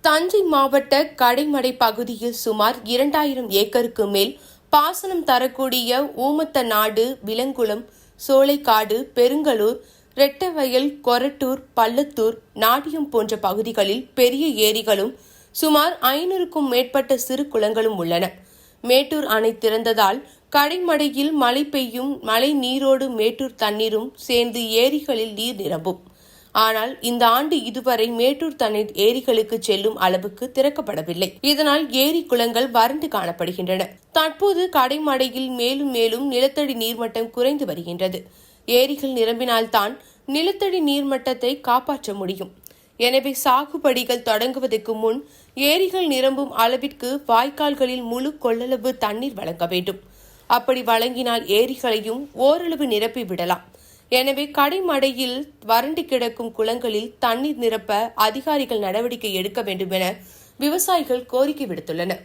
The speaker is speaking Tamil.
தஞ்சை மாவட்ட கடைமடை பகுதியில் சுமார் 2000 ஏக்கருக்கு மேல் பாசனம் தரக்கூடிய ஊமத்தநாடு, விலங்குளம், சோலைக்காடு, பெருங்கலூர், ரெட்டவயல், கொரட்டூர், பள்ளத்தூர், நாடியம் போன்ற பகுதிகளில் பெரிய ஏரிகளும் சுமார் 500க்கும் மேற்பட்ட சிறு குளங்களும் உள்ளன. மேட்டூர் அணை திறந்ததால் கடைமடையில் மழை பெய்யும். மழை நீரோடு மேட்டூர் தண்ணீரும் சேர்ந்து ஏரிகளில் நீர் நிரம்பும். ஆனால் இந்த ஆண்டு இதுவரை மேட்டூர் தண்ணீர் ஏரிகளுக்கு செல்லும் அளவுக்கு திறக்கப்படவில்லை. இதனால் ஏரி குளங்கள் வறண்டு காணப்படுகின்றன. தற்போது கடைமடையில் மேலும் மேலும் நிலத்தடி நீர்மட்டம் குறைந்து வருகின்றது. ஏரிகள் நிரம்பினால்தான் நிலத்தடி நீர்மட்டத்தை காப்பாற்ற முடியும். எனவே சாகுபடிகள் தொடங்குவதற்கு முன் ஏரிகள் நிரம்பும் அளவிற்கு வாய்க்கால்களில் முழு கொள்ளளவு தண்ணீர் வழங்க வேண்டும். அப்படி வழங்கினால் ஏரிகளையும் ஓரளவு நிரப்பி விடலாம். எனவே கடைமடையில் வறண்டு கிடக்கும் குளங்களில் தண்ணீர் நிரப்ப அதிகாரிகள் நடவடிக்கை எடுக்க வேண்டும் என விவசாயிகள் கோரிக்கை விடுத்துள்ளனர்.